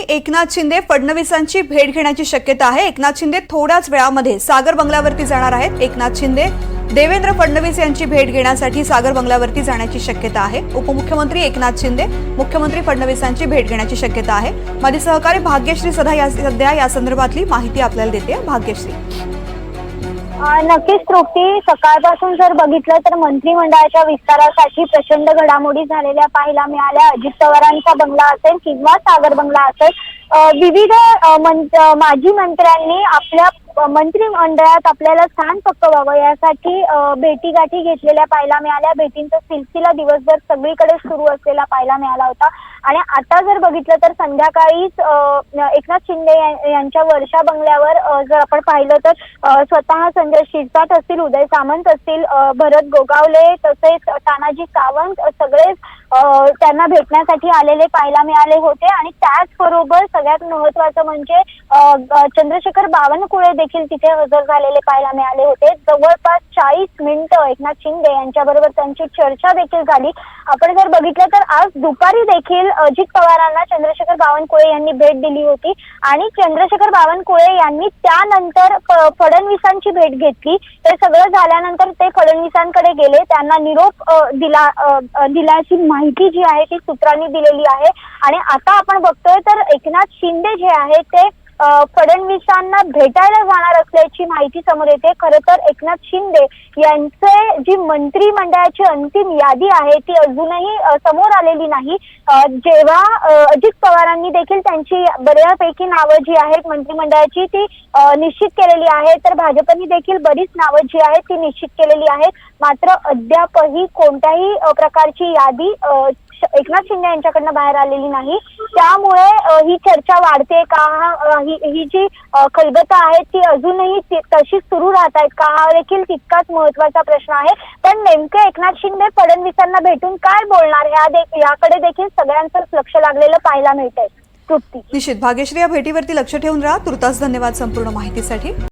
एकनाथ शिंदे फडणवीसांची भेट घेण्याची शक्यता आहे। एकनाथ शिंदे थोड्याच वेळामध्ये सागर बंगल्यावरती जाणार आहेत। एकनाथ शिंदे देवेंद्र फडणवीस यांची भेट घेण्यासाठी सागर बंगल्यावरती जाण्याची शक्यता आहे। उपमुख्यमंत्री एकनाथ शिंदे मुख्यमंत्री फडणवीसांची भेट घेण्याची शक्यता आहे। माझी सहकारी भाग्यश्री सध्या या संदर्भातली माहिती आपल्याला देते। भाग्यश्री, नक्कीच तृप्ती, सकाळपासून जर बघितलं तर मंत्रिमंडळाच्या विस्तारासाठी प्रचंड घडामोडी झालेल्या पाहायला मिळाल्या। अजित पवारांचा बंगला असेल किंवा सागर बंगला असेल, विविध माजी मंत्र्यांनी आपल्या मंत्रिमंडळात आपल्याला स्थान पक्क व्हावं यासाठी भेटीगाठी घेतलेल्या पाहायला मिळाल्या। भेटींचा सिलसिला दिवसभर सगळीकडे सुरू असलेला पाहायला मिळाला होता आणि आता जर बघितलं तर संध्याकाळीच एकनाथ शिंदे यांच्या वर्षा बंगल्यावर जर आपण पाहिलं तर स्वतः संजय शिरसाट असतील, उदय सामंत असतील, भरत गोगावले तसेच तानाजी सावंत सगळेच त्यांना भेटण्यासाठी आलेले पाहायला मिळाले होते। आणि त्याचबरोबर सगळ्यात महत्त्वाचं म्हणजे चंद्रशेखर बावनकुळे देखील तिथे हजर झालेले पाहायला मिळाले होते। जवळपास 40 मिनिटं एकनाथ शिंदे यांच्याबरोबर त्यांची चर्चा देखील झाली। आपण जर बघितलं तर आज दुपारी देखील अजित पवारांना चंद्रशेखर बावनकुळे यांनी भेट दिली होती आणि चंद्रशेखर बावनकुळे यांनी त्यानंतर फडणवीसांची भेट घेतली। हे सगळं झाल्यानंतर ते फडणवीसांकडे गेले, त्यांना निरोप दिल्याची माहिती जी आहे ती सूत्रांनी दिलेली आहे। आणि आता आपण बघतोय तर एकनाथ शिंदे जे आहे ते फडणवीसांना भेटायला जाणार असल्याची माहिती समोर येते। खरं तर एकनाथ शिंदे यांचे जी मंत्रिमंडळाची अंतिम यादी आहे ती अजूनही समोर आलेली नाही। जेव्हा अजित पवारांनी देखील त्यांची बऱ्यापैकी नावं जी आहेत मंत्रिमंडळाची ती निश्चित केलेली आहे, तर भाजपने देखील बरीच नावं जी आहेत ती निश्चित केलेली आहेत। मात्र अद्यापही कोणत्याही प्रकारची यादी एकनाथ शिंदे यांच्याकडनं बाहेर आलेली नाही। त्यामुळे ही चर्चा वाढते का, ही जी खलबतं आहे ती अजूनही तशीच सुरू राहत आहेत का, हा देखील तितकाच महत्त्वाचा प्रश्न आहे। पण नेमके एकनाथ शिंदे फडणवीसांना भेटून काय बोलणार याकडे देखील सगळ्यांचंच लक्ष लागलेलं पाहायला मिळतंय। तृप्ती, निश्चित भाग्यश्री, या भेटीवरती लक्ष ठेवून राहा। तुर्तास धन्यवाद संपूर्ण माहितीसाठी।